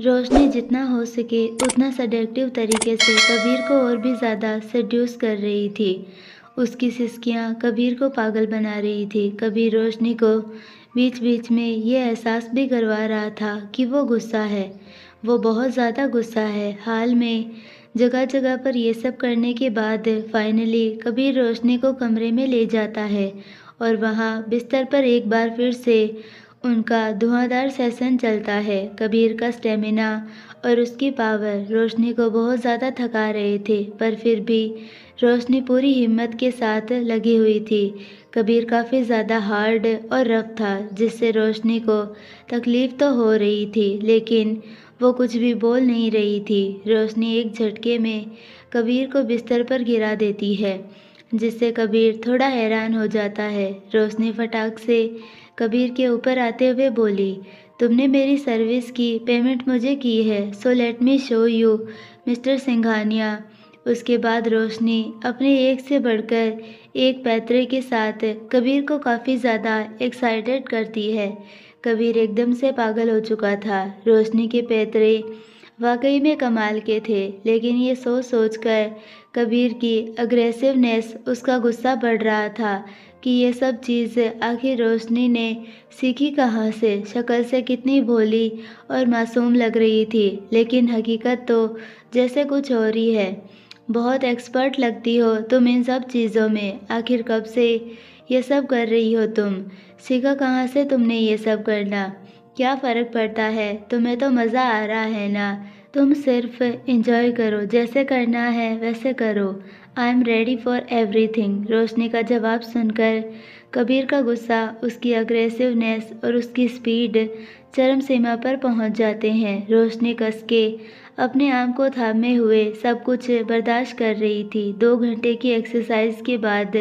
रोशनी जितना हो सके उतना सेडक्टिव तरीके से कबीर को और भी ज़्यादा सेड्यूस कर रही थी। उसकी सिसकियाँ कबीर को पागल बना रही थी। कबीर रोशनी को बीच-बीच में ये एहसास भी करवा रहा था कि वो गुस्सा है, वो बहुत ज़्यादा गुस्सा है। हाल में जगह-जगह पर ये सब करने के बाद फाइनली कबीर रोशनी को कमरे में ले जाता है और वहाँ बिस्तर पर एक बार फिर से उनका धुआंधार सेशन चलता है। कबीर का स्टेमिना और उसकी पावर रोशनी को बहुत ज़्यादा थका रहे थे, पर फिर भी रोशनी पूरी हिम्मत के साथ लगी हुई थी। कबीर काफ़ी ज़्यादा हार्ड और रफ था, जिससे रोशनी को तकलीफ़ तो हो रही थी, लेकिन वो कुछ भी बोल नहीं रही थी। रोशनी एक झटके में कबीर को बिस्तर पर गिरा देती है, जिससे कबीर थोड़ा हैरान हो जाता है। रोशनी फटाक से कबीर के ऊपर आते हुए बोली, तुमने मेरी सर्विस की पेमेंट मुझे की है, so let me show you mister Singhania. उसके बाद रोशनी अपने एक से बढ़कर एक पैतरे के साथ कबीर को काफ़ी ज़्यादा एक्साइटेड करती है। कबीर एकदम से पागल हो चुका था। रोशनी के पैतरे वाकई में कमाल के थे, लेकिन ये सोच सोच कर कबीर की अग्रेसिवनेस, उसका गुस्सा बढ़ रहा था कि ये सब चीज़ आखिर रोशनी ने सीखी कहाँ से। शक्ल से कितनी भोली और मासूम लग रही थी, लेकिन हकीकत तो जैसे कुछ और ही है। बहुत एक्सपर्ट लगती हो तुम इन सब चीज़ों में, आखिर कब से ये सब कर रही हो तुम? सीखा कहाँ से तुमने ये सब करना? क्या फ़र्क पड़ता है, तुम्हें तो मज़ा आ रहा है ना? तुम सिर्फ एंजॉय करो, जैसे करना है वैसे करो। I am ready for everything. Roshni का जवाब सुनकर कबीर का गुस्सा, उसकी अग्रेसिवनेस और उसकी स्पीड चरम सीमा पर पहुंच जाते हैं। रोशनी कस के अपने आप को थामे हुए सब कुछ बर्दाश्त कर रही थी। 2 घंटे की एक्सरसाइज के बाद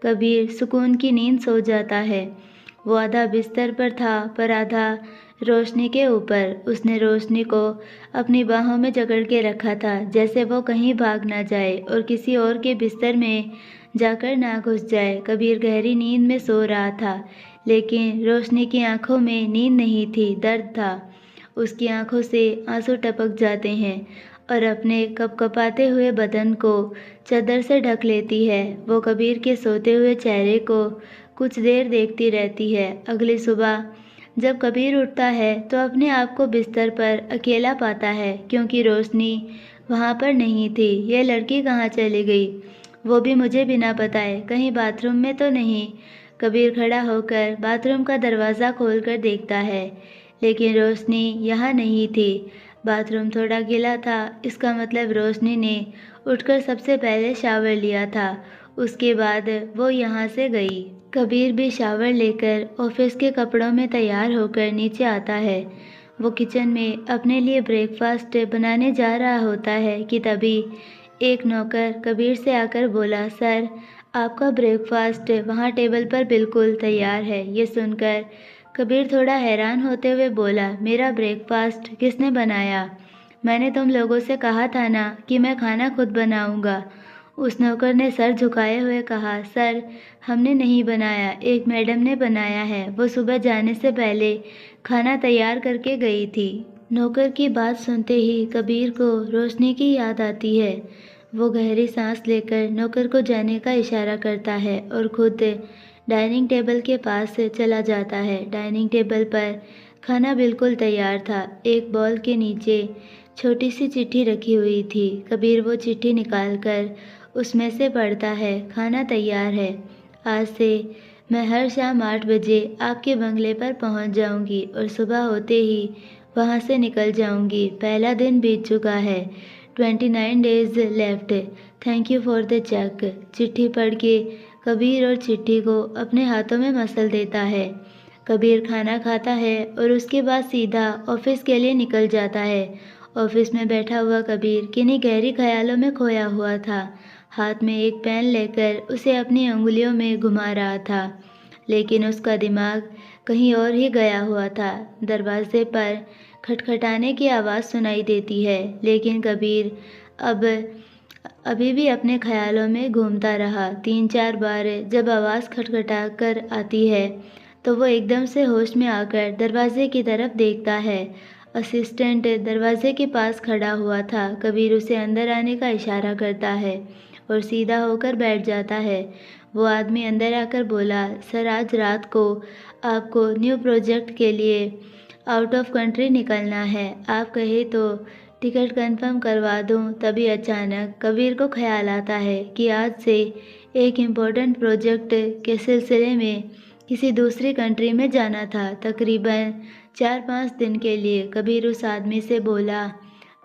कबीर सुकून की नींद सो जाता है। वो आधा बिस्तर पर था, पर आधा रोशनी के ऊपर। उसने रोशनी को अपनी बाहों में जकड़ के रखा था, जैसे वो कहीं भाग ना जाए और किसी और के बिस्तर में जाकर ना घुस जाए। कबीर गहरी नींद में सो रहा था, लेकिन रोशनी की आंखों में नींद नहीं थी, दर्द था। उसकी आंखों से आंसू टपक जाते हैं और अपने कपकपाते हुए बदन को चादर से ढक लेती है। वो कबीर के सोते हुए चेहरे को कुछ देर देखती रहती है। अगली सुबह जब कबीर उठता है तो अपने आप को बिस्तर पर अकेला पाता है, क्योंकि रोशनी वहाँ पर नहीं थी। यह लड़की कहाँ चली गई, वो भी मुझे बिना बताए? कहीं बाथरूम में तो नहीं? कबीर खड़ा होकर बाथरूम का दरवाज़ा खोलकर देखता है, लेकिन रोशनी यहाँ नहीं थी। बाथरूम थोड़ा गीला था, इसका मतलब रोशनी ने उठकर सबसे पहले शावर लिया था, उसके बाद वो यहाँ से गई। कबीर भी शावर लेकर ऑफिस के कपड़ों में तैयार होकर नीचे आता है। वो किचन में अपने लिए ब्रेकफास्ट बनाने जा रहा होता है कि तभी एक नौकर कबीर से आकर बोला, सर, आपका ब्रेकफास्ट वहाँ टेबल पर बिल्कुल तैयार है। ये सुनकर कबीर थोड़ा हैरान होते हुए बोला, मेरा ब्रेकफास्ट किसने बनाया? मैंने तुम लोगों से कहा था ना कि मैं खाना खुद बनाऊंगा। उस नौकर ने सर झुकाए हुए कहा, सर, हमने नहीं बनाया, एक मैडम ने बनाया है। वो सुबह जाने से पहले खाना तैयार करके गई थी। नौकर की बात सुनते ही कबीर को रोशनी की याद आती है। वो गहरी सांस लेकर नौकर को जाने का इशारा करता है और खुद डाइनिंग टेबल के पास चला जाता है। डाइनिंग टेबल पर खाना बिल्कुल तैयार था। एक बॉल के नीचे छोटी सी चिट्ठी रखी हुई थी। कबीर वो चिट्ठी निकालकर उसमें से पढ़ता है, खाना तैयार है। आज से मैं हर शाम 8 बजे आपके बंगले पर पहुंच जाऊंगी और सुबह होते ही वहां से निकल जाऊंगी। पहला दिन बीत चुका है, 29 days left. Thank you for the cheque. चिट्ठी पढ़ के कबीर और चिट्ठी को अपने हाथों में मसल देता है। कबीर खाना खाता है और उसके बाद सीधा ऑफिस के लिए निकल जाता है। ऑफिस में बैठा हुआ कबीर किन्हीं गहरी ख्यालों में खोया हुआ था। हाथ में एक पेन लेकर उसे अपनी उंगलियों में घुमा रहा था, लेकिन उसका दिमाग कहीं और ही गया हुआ था। दरवाजे पर खटखटाने की आवाज़ सुनाई देती है, लेकिन कबीर अभी भी अपने ख्यालों में घूमता रहा। 3-4 बार जब आवाज़ खटखटा कर आती है तो वो एकदम से होश में आकर दरवाजे की तरफ देखता है। असिस्टेंट दरवाजे के पास खड़ा हुआ था। कबीर उसे अंदर आने का इशारा करता है और सीधा होकर बैठ जाता है। वो आदमी अंदर आकर बोला, सर आज रात को आपको न्यू प्रोजेक्ट के लिए आउट ऑफ कंट्री निकलना है। आप कहे तो टिकट कंफर्म करवा दूं। तभी अचानक कबीर को ख्याल आता है कि आज से एक इम्पोर्टेंट प्रोजेक्ट के सिलसिले में किसी दूसरी कंट्री में जाना था, तकरीबन 4-5 दिन के लिए। कबीर उस आदमी से बोला,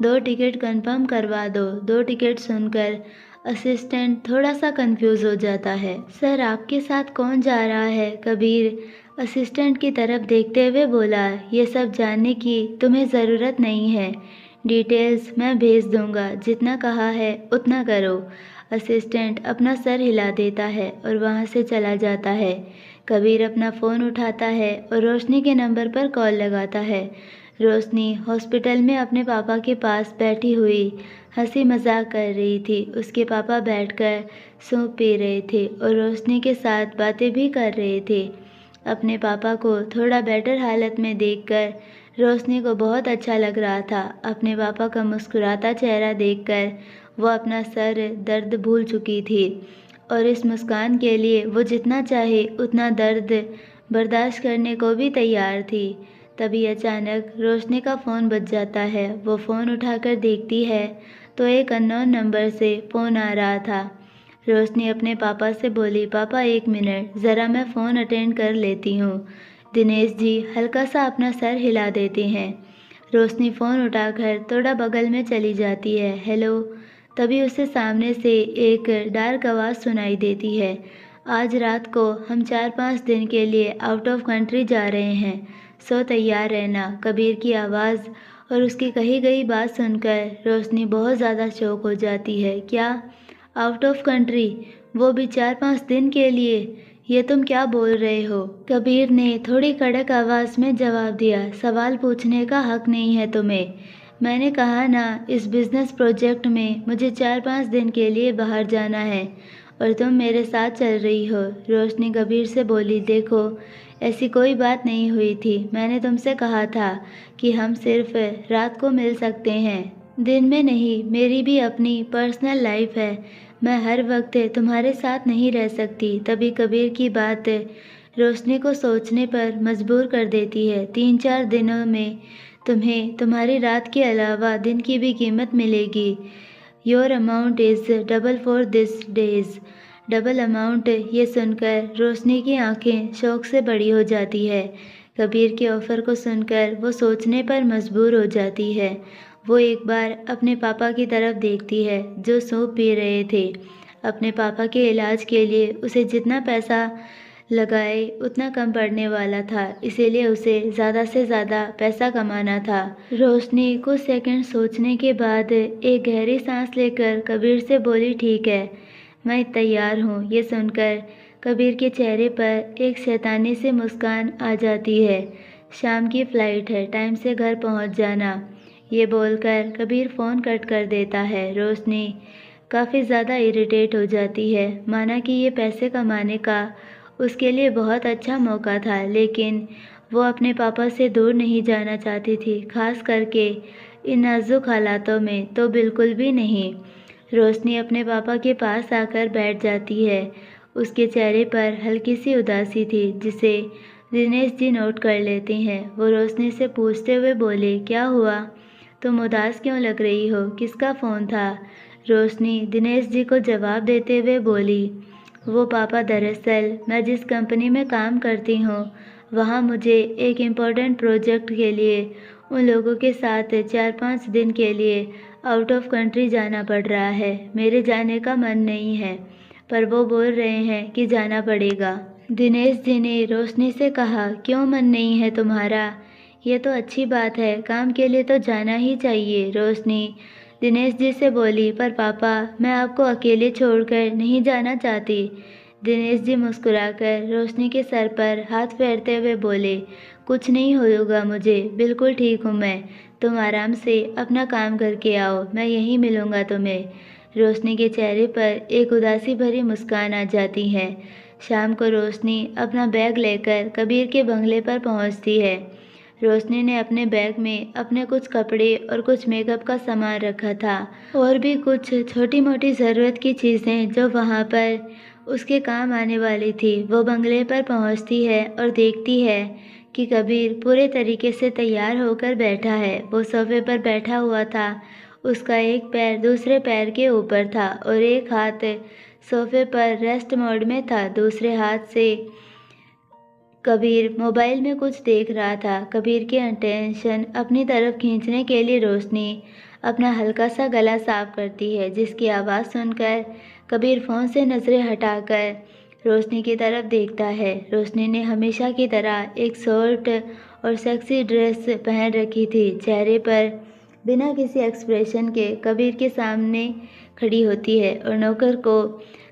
2 टिकट कंफर्म करवा दो। 2 टिकट सुनकर असिस्टेंट थोड़ा सा कंफ्यूज हो जाता है। सर आपके साथ कौन जा रहा है? कबीर असिस्टेंट की तरफ देखते हुए बोला, ये सब जानने की तुम्हें ज़रूरत नहीं है। डिटेल्स मैं भेज दूंगा, जितना कहा है उतना करो। असिस्टेंट अपना सर हिला देता है और वहाँ से चला जाता है। कबीर अपना फ़ोन उठाता है और रोशनी के नंबर पर कॉल लगाता है। रोशनी हॉस्पिटल में अपने पापा के पास बैठी हुई हंसी मजाक कर रही थी। उसके पापा बैठकर सूप पी रहे थे और रोशनी के साथ बातें भी कर रहे थे। अपने पापा को थोड़ा बेटर हालत में देखकर रोशनी को बहुत अच्छा लग रहा था। अपने पापा का मुस्कुराता चेहरा देखकर वो अपना सर दर्द भूल चुकी थी और इस मुस्कान के लिए वो जितना चाहे उतना दर्द बर्दाश्त करने को भी तैयार थी। तभी अचानक रोशनी का फ़ोन बज जाता है। वो फ़ोन उठाकर देखती है तो एक अननोन नंबर से फ़ोन आ रहा था। रोशनी अपने पापा से बोली, पापा 1 मिनट, ज़रा मैं फ़ोन अटेंड कर लेती हूँ। दिनेश जी हल्का सा अपना सर हिला देते हैं। रोशनी फ़ोन उठाकर थोड़ा बगल में चली जाती है। हेलो। तभी उसे सामने से एक डार्क आवाज़ सुनाई देती है, आज रात को हम 4-5 दिन के लिए आउट ऑफ कंट्री जा रहे हैं, सो तैयार रहना। कबीर की आवाज़ और उसकी कही गई बात सुनकर रोशनी बहुत ज़्यादा शॉक हो जाती है। क्या आउट ऑफ कंट्री, वो भी 4-5 दिन के लिए? ये तुम क्या बोल रहे हो? कबीर ने थोड़ी कड़क आवाज़ में जवाब दिया, सवाल पूछने का हक नहीं है तुम्हें। मैंने कहा ना, इस बिज़नेस प्रोजेक्ट में मुझे 4-5 दिन के लिए बाहर जाना है और तुम मेरे साथ चल रही हो। रोशनी कबीर से बोली, देखो ऐसी कोई बात नहीं हुई थी। मैंने तुमसे कहा था कि हम सिर्फ रात को मिल सकते हैं, दिन में नहीं। मेरी भी अपनी पर्सनल लाइफ है, मैं हर वक्त तुम्हारे साथ नहीं रह सकती। तभी कबीर की बात रोशनी को सोचने पर मजबूर कर देती है। 3-4 दिनों में तुम्हें तुम्हारी रात के अलावा दिन की भी कीमत मिलेगी। Your amount is double for this days. Double amount, ये सुनकर रोशनी की आंखें शौक से बड़ी हो जाती है। कबीर के ऑफ़र को सुनकर वो सोचने पर मजबूर हो जाती है। वो एक बार अपने पापा की तरफ देखती है जो सूप पी रहे थे। अपने पापा के इलाज के लिए उसे जितना पैसा लगाए उतना कम पड़ने वाला था, इसीलिए उसे ज़्यादा से ज़्यादा पैसा कमाना था। रोशनी कुछ सेकंड सोचने के बाद एक गहरी सांस लेकर कबीर से बोली, ठीक है, मैं तैयार हूँ। ये सुनकर कबीर के चेहरे पर एक शैतानी सी मुस्कान आ जाती है। शाम की फ़्लाइट है, टाइम से घर पहुँच जाना। ये बोलकर कबीर फ़ोन कट कर देता है। रोशनी काफ़ी ज़्यादा इरिटेट हो जाती है, माना कि ये पैसे कमाने का उसके लिए बहुत अच्छा मौका था, लेकिन वो अपने पापा से दूर नहीं जाना चाहती थी, खास करके इन नाजुक हालातों में तो बिल्कुल भी नहीं। रोशनी अपने पापा के पास आकर बैठ जाती है। उसके चेहरे पर हल्की सी उदासी थी, जिसे दिनेश जी नोट कर लेते हैं। वो रोशनी से पूछते हुए बोले, क्या हुआ, तुम उदास क्यों लग रही हो? किसका फ़ोन था? रोशनी दिनेश जी को जवाब देते हुए बोली, वो पापा, दरअसल मैं जिस कंपनी में काम करती हूँ वहाँ मुझे एक इम्पोर्टेंट प्रोजेक्ट के लिए उन लोगों के साथ 4-5 दिन के लिए आउट ऑफ कंट्री जाना पड़ रहा है। मेरे जाने का मन नहीं है, पर वो बोल रहे हैं कि जाना पड़ेगा। दिनेश जी ने रोशनी से कहा, क्यों मन नहीं है तुम्हारा? ये तो अच्छी बात है, काम के लिए तो जाना ही चाहिए। रोशनी दिनेश जी से बोली, पर पापा मैं आपको अकेले छोड़कर नहीं जाना चाहती। दिनेश जी मुस्कुराकर रोशनी के सर पर हाथ फेरते हुए बोले, कुछ नहीं होगा मुझे, बिल्कुल ठीक हूँ मैं। तुम आराम से अपना काम करके आओ, मैं यहीं मिलूँगा तुम्हें। रोशनी के चेहरे पर एक उदासी भरी मुस्कान आ जाती है। शाम को रोशनी अपना बैग लेकर कबीर के बंगले पर पहुँचती है। रोशनी ने अपने बैग में अपने कुछ कपड़े और कुछ मेकअप का सामान रखा था और भी कुछ छोटी मोटी ज़रूरत की चीज़ें जो वहाँ पर उसके काम आने वाली थी। वो बंगले पर पहुँचती है और देखती है कि कबीर पूरे तरीके से तैयार होकर बैठा है। वो सोफे पर बैठा हुआ था। उसका एक पैर दूसरे पैर के ऊपर था और एक हाथ सोफे पर रेस्ट मोड में था। दूसरे हाथ से कबीर मोबाइल में कुछ देख रहा था। कबीर की अटेंशन अपनी तरफ खींचने के लिए रोशनी अपना हल्का सा गला साफ करती है, जिसकी आवाज़ सुनकर कबीर फ़ोन से नज़रें हटाकर रोशनी की तरफ देखता है। रोशनी ने हमेशा की तरह एक शॉर्ट और सेक्सी ड्रेस पहन रखी थी। चेहरे पर बिना किसी एक्सप्रेशन के कबीर के सामने खड़ी होती है और नौकर को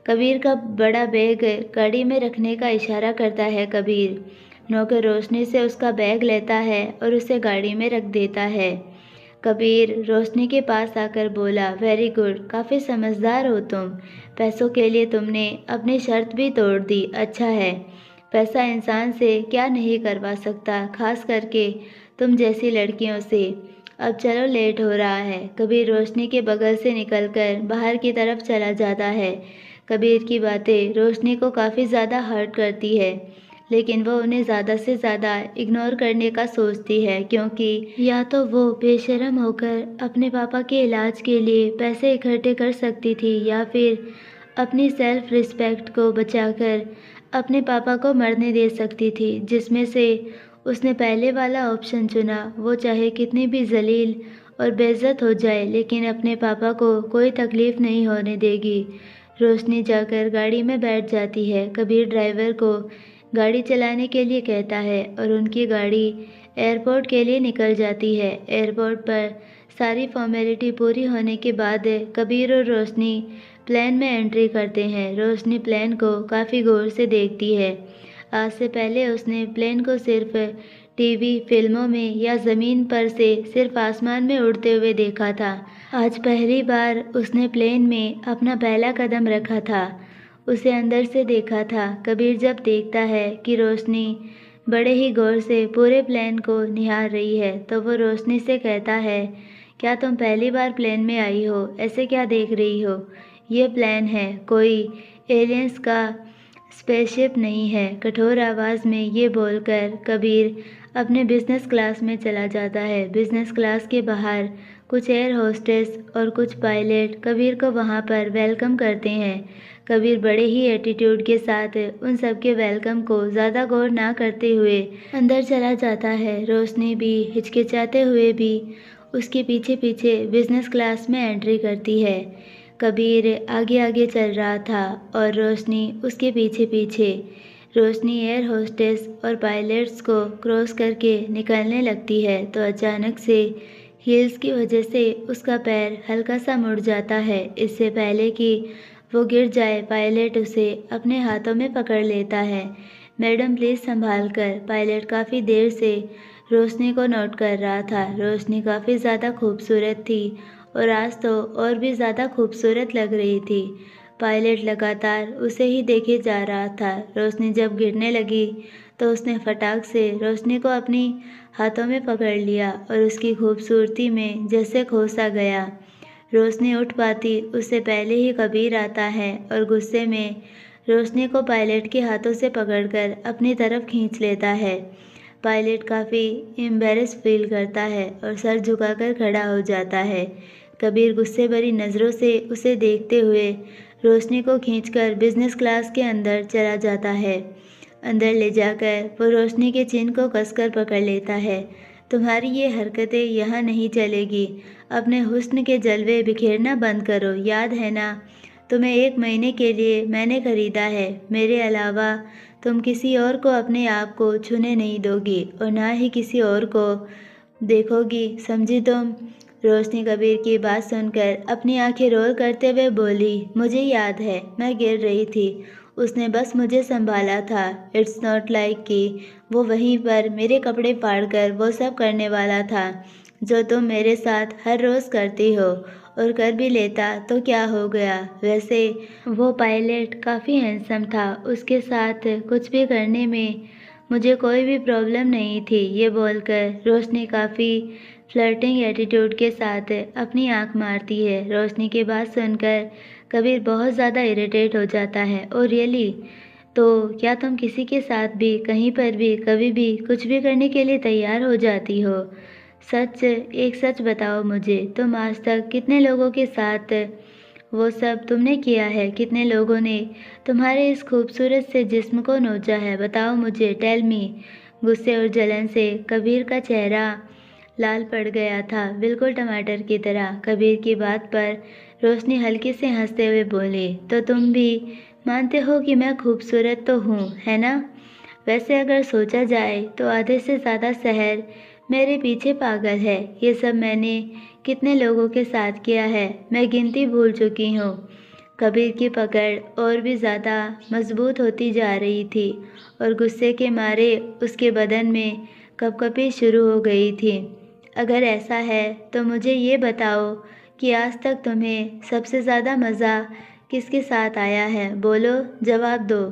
कबीर का बड़ा बैग गाड़ी में रखने का इशारा करता है। कबीर नौकर रोशनी से उसका बैग लेता है और उसे गाड़ी में रख देता है। कबीर रोशनी के पास आकर बोला, वेरी गुड, काफ़ी समझदार हो तुम। पैसों के लिए तुमने अपनी शर्त भी तोड़ दी। अच्छा है, पैसा इंसान से क्या नहीं करवा सकता, खास करके तुम जैसी लड़कियों से। अब चलो, लेट हो रहा है। कबीर रोशनी के बगल से निकलकर बाहर की तरफ चला जाता है। कबीर की बातें रोशनी को काफ़ी ज़्यादा हर्ट करती है, लेकिन वो उन्हें ज़्यादा से ज़्यादा इग्नोर करने का सोचती है, क्योंकि या तो वो बेशर्म होकर अपने पापा के इलाज के लिए पैसे इकट्ठे कर सकती थी, या फिर अपनी सेल्फ रिस्पेक्ट को बचाकर अपने पापा को मरने दे सकती थी। जिसमें से उसने पहले वाला ऑप्शन चुना। वो चाहे कितनी भी जलील और बेइज्जत हो जाए, लेकिन अपने पापा को कोई तकलीफ़ नहीं होने देगी। रोशनी जाकर गाड़ी में बैठ जाती है। कबीर ड्राइवर को गाड़ी चलाने के लिए कहता है और उनकी गाड़ी एयरपोर्ट के लिए निकल जाती है। एयरपोर्ट पर सारी फॉर्मेलिटी पूरी होने के बाद कबीर और रोशनी प्लेन में एंट्री करते हैं। रोशनी प्लेन को काफ़ी गौर से देखती है। आज से पहले उसने प्लेन को सिर्फ टीवी, फिल्मों में या ज़मीन पर से सिर्फ आसमान में उड़ते हुए देखा था। आज पहली बार उसने प्लेन में अपना पहला कदम रखा था। उसे अंदर से देखा था। कबीर जब देखता है कि रोशनी बड़े ही गौर से पूरे प्लेन को निहार रही है, तो वो रोशनी से कहता है, क्या तुम पहली बार प्लेन में आई हो? ऐसे क्या देख रही हो? ये प्लेन है, कोई एलियंस का स्पेसशिप नहीं है। कठोर आवाज़ में ये बोलकर कबीर अपने बिजनेस क्लास में चला जाता है। बिजनेस क्लास के बाहर कुछ एयर होस्टेस और कुछ पायलट कबीर को वहाँ पर वेलकम करते हैं। कबीर बड़े ही एटीट्यूड के साथ उन सबके वेलकम को ज़्यादा गौर ना करते हुए अंदर चला जाता है। रोशनी भी हिचकिचाते हुए भी उसके पीछे पीछे बिजनेस क्लास में एंट्री करती है। कबीर आगे आगे चल रहा था और रोशनी उसके पीछे पीछे। रोशनी एयर होस्टेस और पायलट्स को क्रॉस करके निकलने लगती है तो अचानक से हील्स की वजह से उसका पैर हल्का सा मुड़ जाता है। इससे पहले कि वो गिर जाए, पायलट उसे अपने हाथों में पकड़ लेता है। मैडम प्लीज़ संभाल कर। पायलट काफ़ी देर से रोशनी को नोट कर रहा था। रोशनी काफ़ी ज़्यादा खूबसूरत थी और आज तो और भी ज़्यादा खूबसूरत लग रही थी। पायलट लगातार उसे ही देखे जा रहा था। रोशनी जब गिरने लगी तो उसने फटाक से रोशनी को अपनी हाथों में पकड़ लिया और उसकी खूबसूरती में जैसे खो सा गया। रोशनी उठ पाती उससे पहले ही कबीर आता है और गुस्से में रोशनी को पायलट के हाथों से पकड़कर अपनी तरफ खींच लेता है। पायलट काफ़ी एम्बैरेस फील करता है और सर झुकाकर खड़ा हो जाता है। कबीर गुस्से भरी नज़रों से उसे देखते हुए रोशनी को खींचकर बिजनेस क्लास के अंदर चला जाता है। अंदर ले जाकर वो रोशनी के चिन को कसकर पकड़ लेता है। तुम्हारी ये हरकतें यहाँ नहीं चलेगी। अपने हुस्न के जलवे बिखेरना बंद करो। याद है ना, तुम्हें 1 महीने के लिए मैंने खरीदा है। मेरे अलावा तुम किसी और को अपने आप को छूने नहीं दोगी और ना ही किसी और को देखोगी, समझी तुम? रोशनी कबीर की बात सुनकर अपनी आंखें रोल करते हुए बोली, मुझे याद है, मैं गिर रही थी। उसने बस मुझे संभाला था। इट्स नॉट लाइक कि वो वहीं पर मेरे कपड़े फाड़कर वो सब करने वाला था जो तुम मेरे साथ हर रोज़ करती हो, और कर भी लेता तो क्या हो गया? वैसे वो पायलट काफ़ी हैंडसम था। उसके साथ कुछ भी करने में मुझे कोई भी प्रॉब्लम नहीं थी। ये बोलकर रोशनी काफ़ी फ्लर्टिंग एटीट्यूड के साथ अपनी आंख मारती है। रोशनी की बात सुनकर कबीर बहुत ज़्यादा इरिटेट हो जाता है। Oh really? तो क्या तुम किसी के साथ भी, कहीं पर भी, कभी भी कुछ भी करने के लिए तैयार हो जाती हो? एक सच बताओ मुझे, तुम आज तक कितने लोगों के साथ वो सब तुमने किया है? कितने लोगों ने तुम्हारे इस खूबसूरत से जिस्म को नोचा है? बताओ मुझे, टेल मी। गुस्से और जलन से कबीर का चेहरा लाल पड़ गया था, बिल्कुल टमाटर की तरह। कबीर की बात पर रोशनी हल्के से हंसते हुए बोली, तो तुम भी मानते हो कि मैं खूबसूरत तो हूँ, है ना? वैसे अगर सोचा जाए तो आधे से ज़्यादा शहर मेरे पीछे पागल है। ये सब मैंने कितने लोगों के साथ किया है, मैं गिनती भूल चुकी हूँ। कबीर की पकड़ और भी ज़्यादा मजबूत होती जा रही थी और गुस्से के मारे उसके बदन में कँपकँपी शुरू हो गई थी। अगर ऐसा है तो मुझे ये बताओ कि आज तक तुम्हें सबसे ज़्यादा मज़ा किसके साथ आया है? बोलो, जवाब दो।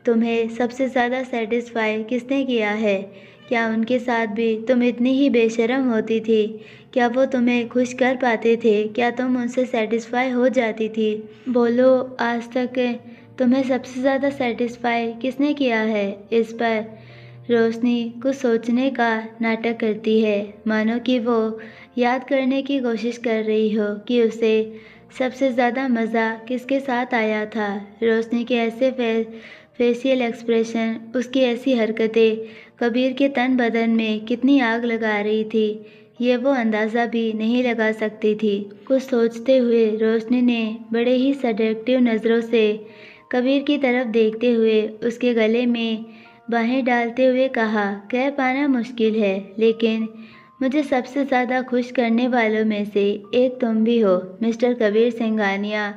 तुम्हें सबसे ज़्यादा सैटिस्फाई किसने किया है? क्या उनके साथ भी तुम इतनी ही बेशर्म होती थी? क्या वो तुम्हें खुश कर पाते थे? क्या तुम उनसे सैटिस्फाई हो जाती थी? बोलो, आज तक तुम्हें सबसे ज़्यादा सैटिस्फाई किसने किया है? इस पर रोशनी कुछ सोचने का नाटक करती है, मानो कि वो याद करने की कोशिश कर रही हो कि उसे सबसे ज़्यादा मज़ा किसके साथ आया था। रोशनी के ऐसे फेशियल एक्सप्रेशन, उसकी ऐसी हरकतें कबीर के तन बदन में कितनी आग लगा रही थी, ये वो अंदाज़ा भी नहीं लगा सकती थी। कुछ सोचते हुए रोशनी ने बड़े ही सडेक्टिव नज़रों से कबीर की तरफ देखते हुए उसके गले में बाहें डालते हुए कहा, कह पाना मुश्किल है, लेकिन मुझे सबसे ज़्यादा खुश करने वालों में से एक तुम भी हो, मिस्टर कबीर सिंघानिया।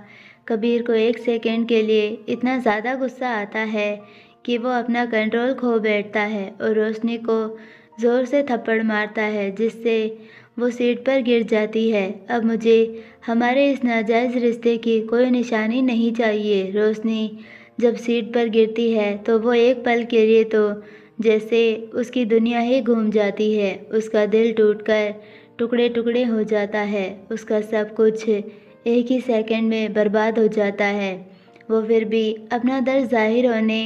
कबीर को एक सेकंड के लिए इतना ज़्यादा गुस्सा आता है कि वो अपना कंट्रोल खो बैठता है और रोशनी को ज़ोर से थप्पड़ मारता है, जिससे वो सीट पर गिर जाती है। अब मुझे हमारे इस नाजायज़ रिश्ते की कोई निशानी नहीं चाहिए। रोशनी जब सीट पर गिरती है तो वो एक पल के लिए तो जैसे उसकी दुनिया ही घूम जाती है। उसका दिल टूटकर टुकड़े टुकड़े हो जाता है। उसका सब कुछ एक ही सेकंड में बर्बाद हो जाता है। वो फिर भी अपना दर्द जाहिर होने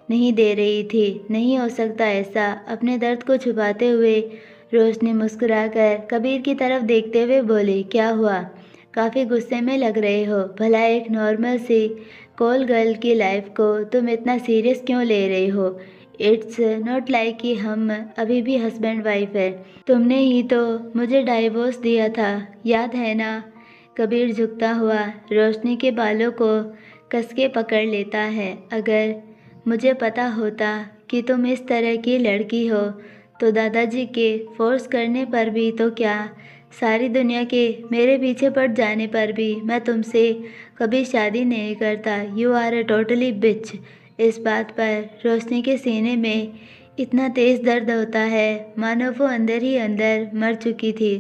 नहीं दे रही थी। नहीं हो सकता ऐसा। अपने दर्द को छुपाते हुए रोशनी मुस्कुराकर कबीर की तरफ देखते हुए बोली, क्या हुआ? काफ़ी गुस्से में लग रहे हो। भला एक नॉर्मल सी कॉल गर्ल की लाइफ को तुम इतना सीरियस क्यों ले रहे हो? इट्स नॉट लाइक कि हम अभी भी हस्बैंड वाइफ है। तुमने ही तो मुझे डाइवोर्स दिया था, याद है ना? कबीर झुकता हुआ रोशनी के बालों को कस के पकड़ लेता है। अगर मुझे पता होता कि तुम इस तरह की लड़की हो तो दादाजी के फोर्स करने पर भी तो क्या, सारी दुनिया के मेरे पीछे पड़ जाने पर भी मैं तुमसे कभी शादी नहीं करता। यू आर अ टोटली बिच। इस बात पर रोशनी के सीने में इतना तेज़ दर्द होता है मानो वो अंदर ही अंदर मर चुकी थी।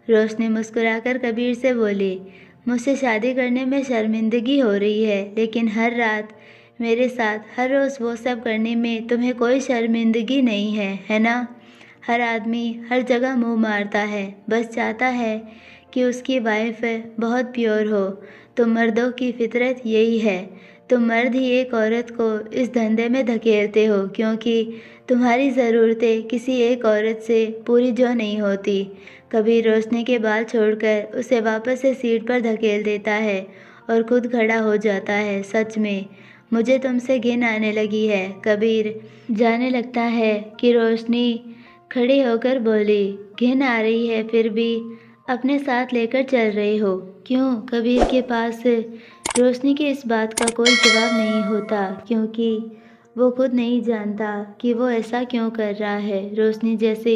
रोशनी मुस्कुराकर कबीर से बोली, मुझसे शादी करने में शर्मिंदगी हो रही है, लेकिन हर रात मेरे साथ हर रोज़ वो सब करने में तुम्हें कोई शर्मिंदगी नहीं है, है ना? हर आदमी हर जगह मुंह मारता है, बस चाहता है कि उसकी वाइफ बहुत प्योर हो। तो मर्दों की फितरत यही है। तुम मर्द ही एक औरत को इस धंधे में धकेलते हो क्योंकि तुम्हारी ज़रूरतें किसी एक औरत से पूरी जो नहीं होती। कबीर रोशनी के बाल छोड़कर उसे वापस से सीट पर धकेल देता है और खुद खड़ा हो जाता है। सच में मुझे तुमसे घिन आने लगी है। कबीर जाने लगता है कि रोशनी खड़ी होकर बोली, घिन आ रही है फिर भी अपने साथ लेकर चल रहे हो क्यों? कबीर के पास रोशनी की इस बात का कोई जवाब नहीं होता क्योंकि वो खुद नहीं जानता कि वो ऐसा क्यों कर रहा है। रोशनी जैसे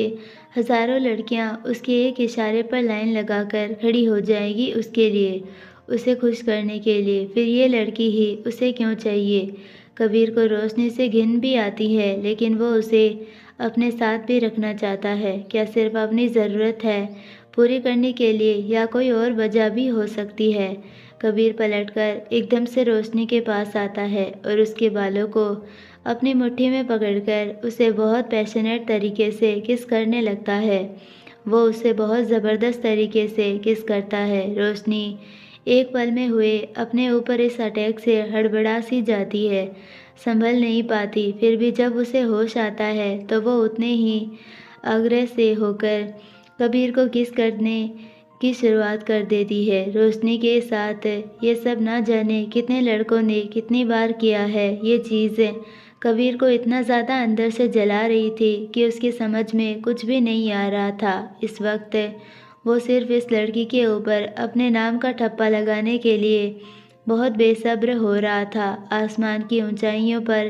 हज़ारों लड़कियां उसके एक इशारे पर लाइन लगाकर खड़ी हो जाएगी उसके लिए, उसे खुश करने के लिए। फिर ये लड़की ही उसे क्यों चाहिए? कबीर को रोशनी से घिन भी आती है, लेकिन वो उसे अपने साथ भी रखना चाहता है। क्या सिर्फ अपनी ज़रूरत है पूरी करने के लिए या कोई और वजह भी हो सकती है? कबीर पलटकर एकदम से रोशनी के पास आता है और उसके बालों को अपनी मुट्ठी में पकड़कर उसे बहुत पैशनेट तरीके से किस करने लगता है। वो उसे बहुत ज़बरदस्त तरीके से किस करता है। रोशनी एक पल में हुए अपने ऊपर इस अटैक से हड़बड़ा सी जाती है, संभल नहीं पाती। फिर भी जब उसे होश आता है तो वो उतने ही आग्रह से होकर कबीर को किस करने की शुरुआत कर देती है। रोशनी के साथ ये सब ना जाने कितने लड़कों ने कितनी बार किया है। ये चीज़ कबीर को इतना ज़्यादा अंदर से जला रही थी कि उसकी समझ में कुछ भी नहीं आ रहा था। इस वक्त वो सिर्फ इस लड़की के ऊपर अपने नाम का ठप्पा लगाने के लिए बहुत बेसब्र हो रहा था। आसमान की ऊंचाइयों पर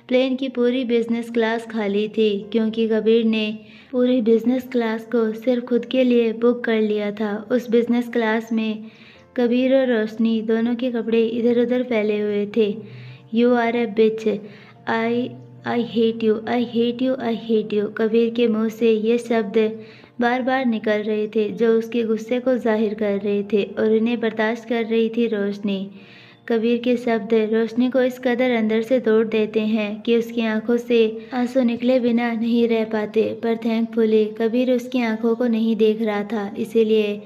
प्लेन की पूरी बिजनेस क्लास खाली थी, क्योंकि कबीर ने पूरी बिजनेस क्लास को सिर्फ खुद के लिए बुक कर लिया था। उस बिजनेस क्लास में कबीर और रोशनी दोनों के कपड़े इधर उधर फैले हुए थे। You are a bitch, I I hate you, I hate you, I hate you. Kabir के मुंह से ये शब्द बार बार निकल रहे थे जो उसके गुस्से को जाहिर कर रहे थे, और इन्हें बर्दाश्त कर रही थी रोशनी। कबीर के शब्द रोशनी को इस कदर अंदर से तोड़ देते हैं कि उसकी आंखों से आंसू निकले बिना नहीं रह पाते। पर थैंकफुली कबीर उसकी आंखों को नहीं देख रहा था, इसीलिए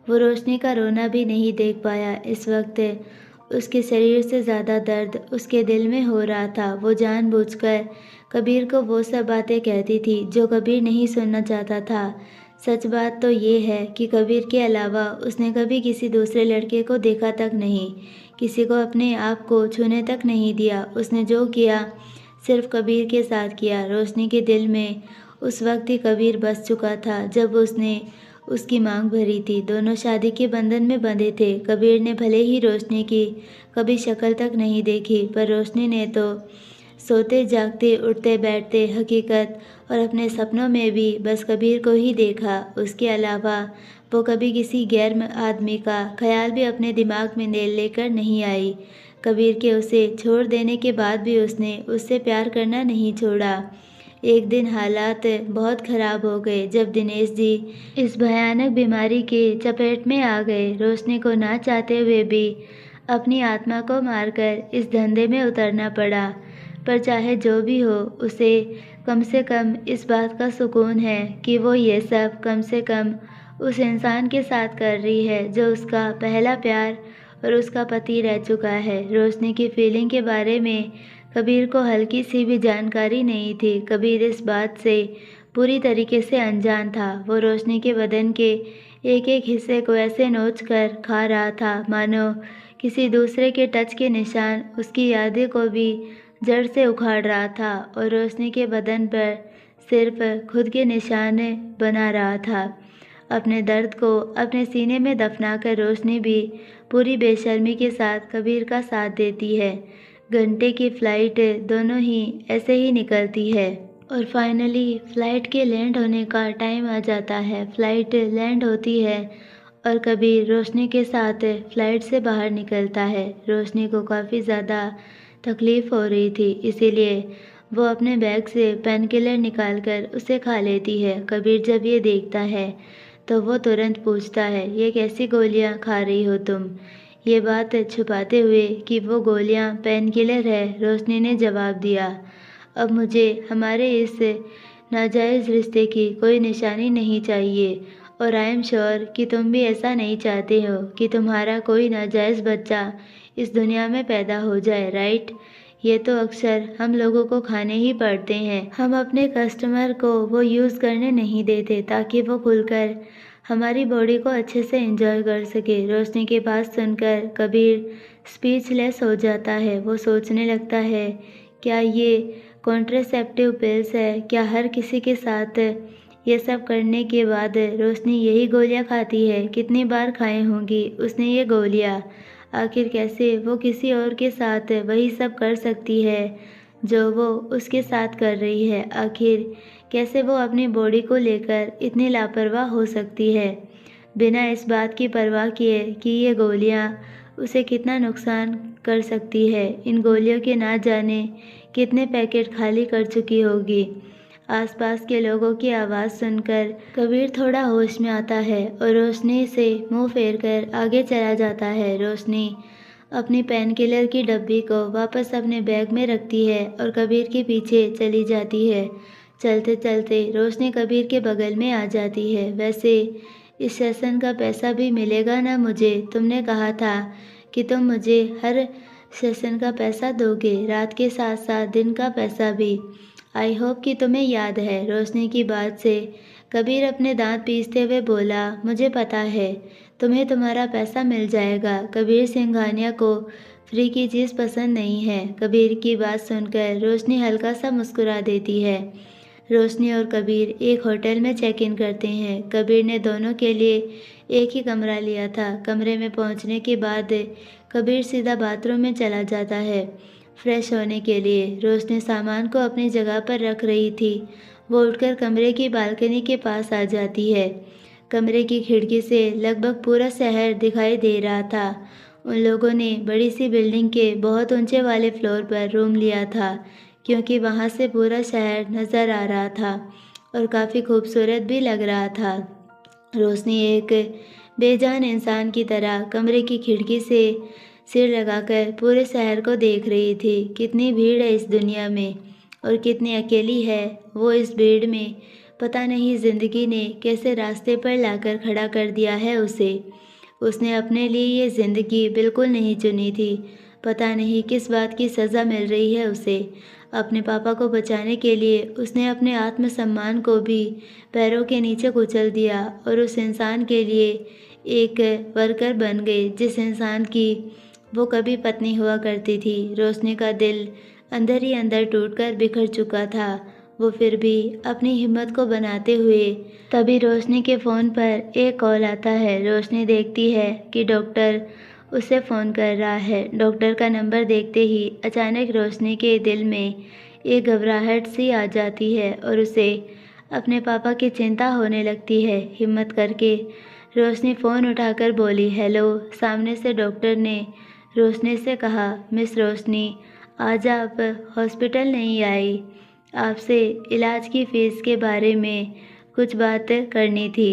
वो रोशनी का रोना भी नहीं देख पाया। इस वक्त उसके शरीर से ज़्यादा दर्द उसके दिल में हो रहा था। वो जानबूझकर कबीर को वो सब बातें कहती थी जो कबीर नहीं सुनना चाहता था। सच बात तो ये है कि कबीर के अलावा उसने कभी किसी दूसरे लड़के को देखा तक नहीं, किसी को अपने आप को छूने तक नहीं दिया। उसने जो किया सिर्फ कबीर के साथ किया। रोशनी के दिल में उस वक्त ही कबीर बस चुका था जब उसने उसकी मांग भरी थी। दोनों शादी के बंधन में बंधे थे। कबीर ने भले ही रोशनी की कभी शक्ल तक नहीं देखी, पर रोशनी ने तो सोते जागते उठते बैठते हकीकत और अपने सपनों में भी बस कबीर को ही देखा। उसके अलावा वो कभी किसी गैर आदमी का ख्याल भी अपने दिमाग में लेकर नहीं आई। कबीर के उसे छोड़ देने के बाद भी उसने उससे प्यार करना नहीं छोड़ा। एक दिन हालात बहुत ख़राब हो गए जब दिनेश जी इस भयानक बीमारी के चपेट में आ गए। रोशनी को ना चाहते हुए भी अपनी आत्मा को मारकर इस धंधे में उतरना पड़ा। पर चाहे जो भी हो, उसे कम से कम इस बात का सुकून है कि वो ये सब कम से कम उस इंसान के साथ कर रही है जो उसका पहला प्यार और उसका पति रह चुका है। रोशनी की फीलिंग के बारे में कबीर को हल्की सी भी जानकारी नहीं थी। कबीर इस बात से पूरी तरीके से अनजान था। वो रोशनी के बदन के एक एक हिस्से को ऐसे नोच कर खा रहा था मानो किसी दूसरे के टच के निशान उसकी यादें को भी जड़ से उखाड़ रहा था, और रोशनी के बदन पर सिर्फ खुद के निशान बना रहा था। अपने दर्द को अपने सीने में दफनाकर रोशनी भी पूरी बेशर्मी के साथ कबीर का साथ देती है। घंटे की फ़्लाइट दोनों ही ऐसे ही निकलती है, और फाइनली फ़्लाइट के लैंड होने का टाइम आ जाता है। फ़्लाइट लैंड होती है और कबीर रोशनी के साथ फ़्लाइट से बाहर निकलता है। रोशनी को काफ़ी ज़्यादा तकलीफ़ हो रही थी, इसीलिए वो अपने बैग से पेन किलर निकाल कर उसे खा लेती है। कबीर जब ये देखता है तो वो तुरंत पूछता है, ये कैसी गोलियां खा रही हो तुम? ये बात छुपाते हुए कि वो गोलियां पेन किलर है, रोशनी ने जवाब दिया, अब मुझे हमारे इस नाजायज़ रिश्ते की कोई निशानी नहीं चाहिए, और आई एम श्योर कि तुम भी ऐसा नहीं चाहते हो कि तुम्हारा कोई नाजायज़ बच्चा इस दुनिया में पैदा हो जाए, राइट? ये तो अक्सर हम लोगों को खाने ही पड़ते हैं। हम अपने कस्टमर को वो यूज़ करने नहीं देते ताकि वो खुलकर हमारी बॉडी को अच्छे से एंजॉय कर सके। रोशनी की बात सुनकर कबीर स्पीचलेस हो जाता है। वो सोचने लगता है, क्या ये कॉन्ट्रासेप्टिव पिल्स है? क्या हर किसी के साथ ये सब करने के बाद रोशनी यही गोलियां खाती है? कितनी बार खाई होंगी उसने ये गोलियां? आखिर कैसे वो किसी और के साथ वही सब कर सकती है जो वो उसके साथ कर रही है? आखिर कैसे वो अपनी बॉडी को लेकर इतनी लापरवाह हो सकती है, बिना इस बात की परवाह किए कि ये गोलियां उसे कितना नुकसान कर सकती है? इन गोलियों के ना जाने कितने पैकेट खाली कर चुकी होगी। आसपास के लोगों की आवाज़ सुनकर कबीर थोड़ा होश में आता है और रोशनी से मुंह फेर कर आगे चला जाता है। रोशनी अपनी पेन किलर की डब्बी को वापस अपने बैग में रखती है और कबीर के पीछे चली जाती है। चलते चलते रोशनी कबीर के बगल में आ जाती है। वैसे इस सेशन का पैसा भी मिलेगा ना मुझे? तुमने कहा था कि तुम मुझे हर सेशन का पैसा दोगे, रात के साथ साथ दिन का पैसा भी। आई होप कि तुम्हें याद है। रोशनी की बात से कबीर अपने दांत पीसते हुए बोला, मुझे पता है, तुम्हें तुम्हारा पैसा मिल जाएगा। कबीर सिंघानिया को फ्री की चीज़ पसंद नहीं है। कबीर की बात सुनकर रोशनी हल्का सा मुस्कुरा देती है। रोशनी और कबीर एक होटल में चेक इन करते हैं। कबीर ने दोनों के लिए एक ही कमरा लिया था। कमरे में पहुंचने के बाद कबीर सीधा बाथरूम में चला जाता है फ्रेश होने के लिए। रोशनी सामान को अपनी जगह पर रख रही थी। वो उठकर कमरे की बालकनी के पास आ जाती है। कमरे की खिड़की से लगभग पूरा शहर दिखाई दे रहा था। उन लोगों ने बड़ी सी बिल्डिंग के बहुत ऊंचे वाले फ्लोर पर रूम लिया था, क्योंकि वहां से पूरा शहर नज़र आ रहा था और काफ़ी खूबसूरत भी लग रहा था। रोशनी एक बेजान इंसान की तरह कमरे की खिड़की से सिर लगाकर पूरे शहर को देख रही थी। कितनी भीड़ है इस दुनिया में और कितनी अकेली है वो इस भीड़ में। पता नहीं ज़िंदगी ने कैसे रास्ते पर लाकर खड़ा कर दिया है उसे। उसने अपने लिए ये ज़िंदगी बिल्कुल नहीं चुनी थी। पता नहीं किस बात की सज़ा मिल रही है उसे। अपने पापा को बचाने के लिए उसने अपने आत्मसम्मान को भी पैरों के नीचे कुचल दिया और उस इंसान के लिए एक वर्कर बन गई जिस इंसान की वो कभी पत्नी हुआ करती थी। रोशनी का दिल अंदर ही अंदर टूटकर बिखर चुका था। वो फिर भी अपनी हिम्मत को बनाते हुए तभी रोशनी के फ़ोन पर एक कॉल आता है। रोशनी देखती है कि डॉक्टर उसे फ़ोन कर रहा है। डॉक्टर का नंबर देखते ही अचानक रोशनी के दिल में एक घबराहट सी आ जाती है और उसे अपने पापा की चिंता होने लगती है। हिम्मत करके रोशनी फ़ोन उठाकर बोली, हेलो। सामने से डॉक्टर ने रोशनी से कहा, मिस रोशनी, आज आप हॉस्पिटल नहीं आई। आपसे इलाज की फ़ीस के बारे में कुछ बात करनी थी।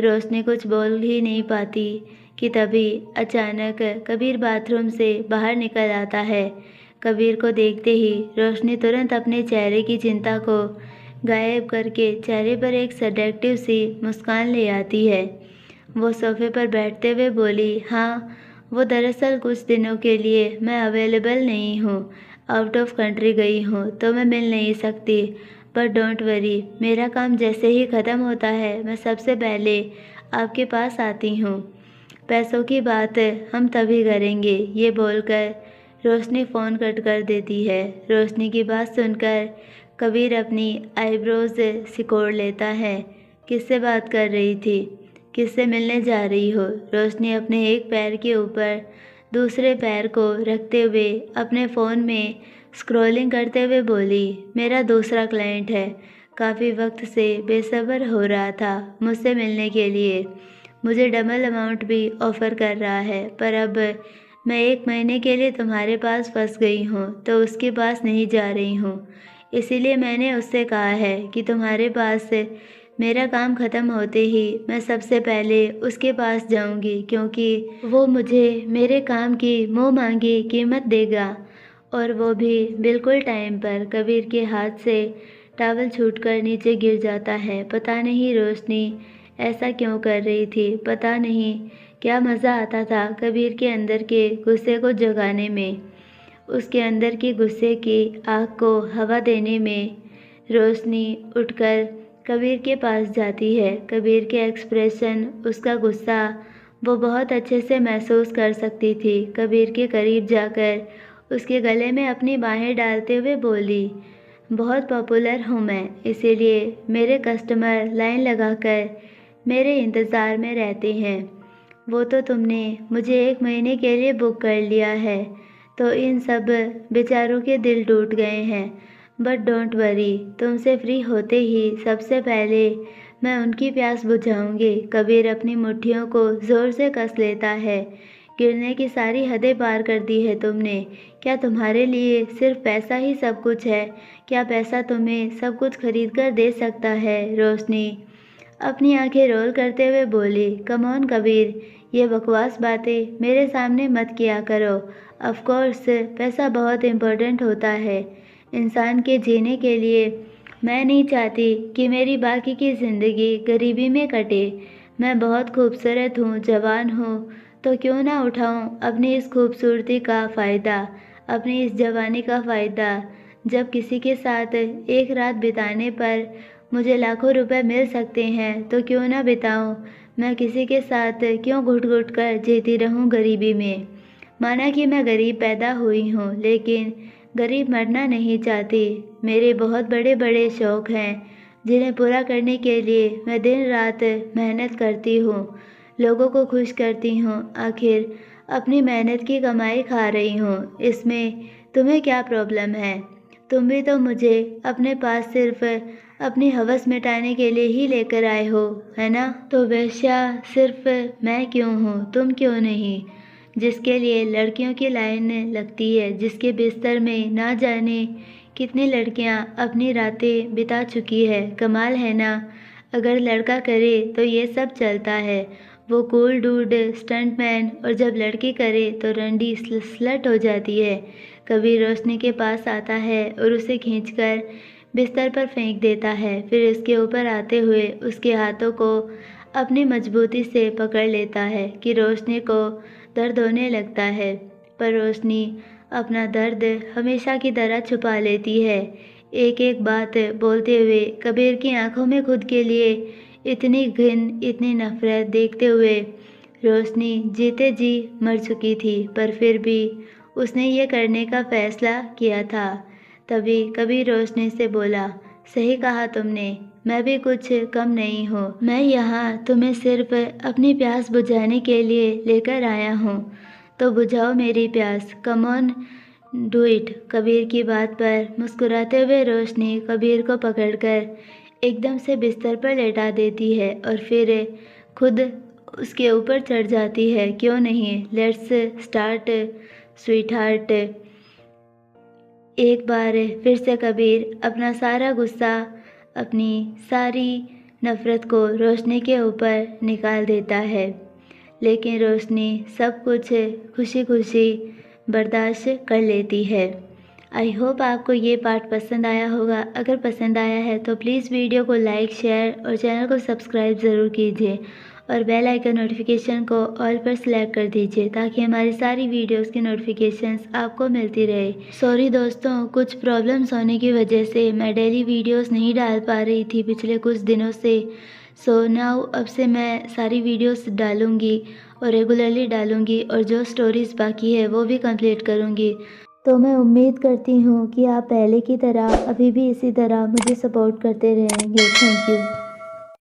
रोशनी कुछ बोल ही नहीं पाती कि तभी अचानक कबीर बाथरूम से बाहर निकल आता है। कबीर को देखते ही रोशनी तुरंत अपने चेहरे की चिंता को गायब करके चेहरे पर एक सेडेक्टिव सी मुस्कान ले आती है। वो सोफे पर बैठते हुए बोली, हाँ, वो दरअसल कुछ दिनों के लिए मैं अवेलेबल नहीं हूँ। आउट ऑफ कंट्री गई हूँ तो मैं मिल नहीं सकती। बट डोंट वरी, मेरा काम जैसे ही ख़त्म होता है मैं सबसे पहले आपके पास आती हूँ। पैसों की बात हम तभी करेंगे। ये बोलकर रोशनी फ़ोन कट कर देती है। रोशनी की बात सुनकर कबीर अपनी आईब्रोज सिकोड़ लेता है। किससे बात कर रही थी? किससे मिलने जा रही हो? रोशनी अपने एक पैर के ऊपर दूसरे पैर को रखते हुए अपने फ़ोन में स्क्रॉलिंग करते हुए बोली, मेरा दूसरा क्लाइंट है। काफ़ी वक्त से बेसब्र हो रहा था मुझसे मिलने के लिए। मुझे डबल अमाउंट भी ऑफ़र कर रहा है, पर अब मैं 1 महीने के लिए तुम्हारे पास फंस गई हूँ तो उसके पास नहीं जा रही हूँ। इसीलिए मैंने उससे कहा है कि तुम्हारे पास मेरा काम ख़त्म होते ही मैं सबसे पहले उसके पास जाऊंगी, क्योंकि वो मुझे मेरे काम की मुँह मांगी कीमत देगा, और वो भी बिल्कुल टाइम पर। कबीर के हाथ से टॉवल छूटकर नीचे गिर जाता है। पता नहीं रोशनी ऐसा क्यों कर रही थी। पता नहीं क्या मज़ा आता था कबीर के अंदर के गुस्से को जगाने में, उसके अंदर की गुस्से की आग को हवा देने में। रोशनी उठकर कबीर के पास जाती है। कबीर के एक्सप्रेशन, उसका गुस्सा वो बहुत अच्छे से महसूस कर सकती थी। कबीर के करीब जाकर उसके गले में अपनी बाहें डालते हुए बोली, बहुत पॉपुलर हूँ मैं, इसीलिए मेरे कस्टमर लाइन लगाकर मेरे इंतज़ार में रहते हैं। वो तो तुमने मुझे 1 महीने के लिए बुक कर लिया है तो इन सब बेचारों के दिल टूट गए हैं। बट डोंट वरी, तुमसे फ्री होते ही सबसे पहले मैं उनकी प्यास बुझाऊंगी। कबीर अपनी मुट्ठियों को ज़ोर से कस लेता है। गिरने की सारी हदें पार कर दी है तुमने। क्या तुम्हारे लिए सिर्फ पैसा ही सब कुछ है? क्या पैसा तुम्हें सब कुछ खरीद कर दे सकता है? रोशनी अपनी आंखें रोल करते हुए बोली, कम ऑन कबीर, ये बकवास बातें मेरे सामने मत किया करो। ऑफ कोर्स पैसा बहुत इम्पोर्टेंट होता है इंसान के जीने के लिए। मैं नहीं चाहती कि मेरी बाकी की ज़िंदगी गरीबी में कटे। मैं बहुत खूबसूरत हूँ, जवान हूँ, तो क्यों ना उठाऊँ अपनी इस खूबसूरती का फ़ायदा, अपनी इस जवानी का फ़ायदा। जब किसी के साथ एक रात बिताने पर मुझे लाखों रुपए मिल सकते हैं तो क्यों ना बिताऊं। मैं किसी के साथ क्यों घुट घुट कर जीती रहूं गरीबी में। माना कि मैं गरीब पैदा हुई हूँ, लेकिन गरीब मरना नहीं चाहती। मेरे बहुत बड़े बड़े शौक़ हैं जिन्हें पूरा करने के लिए मैं दिन रात मेहनत करती हूँ, लोगों को खुश करती हूँ। आखिर अपनी मेहनत की कमाई खा रही हूँ, इसमें तुम्हें क्या प्रॉब्लम है? तुम भी तो मुझे अपने पास सिर्फ अपनी हवस मिटाने के लिए ही लेकर आए हो, है ना? तो वेश्या सिर्फ मैं क्यों हूँ, तुम क्यों नहीं? जिसके लिए लड़कियों की लाइन लगती है, जिसके बिस्तर में ना जाने कितनी लड़कियाँ अपनी रातें बिता चुकी है। कमाल है ना? अगर लड़का करे तो ये सब चलता है, वो कूल डूड, स्टंटमैन, और जब लड़की करे तो रंडी स्लट हो जाती है। कभी रोशनी के पास आता है और उसे खींचकर बिस्तर पर फेंक देता है, फिर उसके ऊपर आते हुए उसके हाथों को अपनी मजबूती से पकड़ लेता है कि रोशनी को दर्द होने लगता है। पर रोशनी अपना दर्द हमेशा की तरह छुपा लेती है, एक एक बात बोलते हुए। कबीर की आंखों में खुद के लिए इतनी घिन, इतनी नफरत देखते हुए रोशनी जीते जी मर चुकी थी, पर फिर भी उसने ये करने का फैसला किया था। तभी कबीर रोशनी से बोला, सही कहा तुमने, मैं भी कुछ कम नहीं हूँ। मैं यहाँ तुम्हें सिर्फ अपनी प्यास बुझाने के लिए लेकर आया हूँ, तो बुझाओ मेरी प्यास। Come on, do it. Kabir की बात पर मुस्कुराते हुए रोशनी कबीर को पकड़कर एकदम से बिस्तर पर लेटा देती है और फिर खुद उसके ऊपर चढ़ जाती है। क्यों नहीं, लेट्स स्टार्ट स्वीट हार्ट। एक बार फिर से कबीर अपना सारा गुस्सा, अपनी सारी नफ़रत को रोशनी के ऊपर निकाल देता है, लेकिन रोशनी सब कुछ खुशी खुशी बर्दाश्त कर लेती है। आई होप आपको ये पार्ट पसंद आया होगा। अगर पसंद आया है तो प्लीज़ वीडियो को लाइक, शेयर और चैनल को सब्सक्राइब ज़रूर कीजिए और बेल आइकन नोटिफिकेशन को ऑल पर सेलेक्ट कर दीजिए ताकि हमारी सारी वीडियोस की नोटिफिकेशंस आपको मिलती रहे। सॉरी दोस्तों, कुछ प्रॉब्लम्स होने की वजह से मैं डेली वीडियोस नहीं डाल पा रही थी पिछले कुछ दिनों से। सो नाउ अब से मैं सारी वीडियोस डालूँगी और रेगुलरली डालूँगी, और जो स्टोरीज़ बाकी है वो भी कंप्लीट करूँगी। तो मैं उम्मीद करती हूँ कि आप पहले की तरह अभी भी इसी तरह मुझे सपोर्ट करते रहेंगे। Thank you.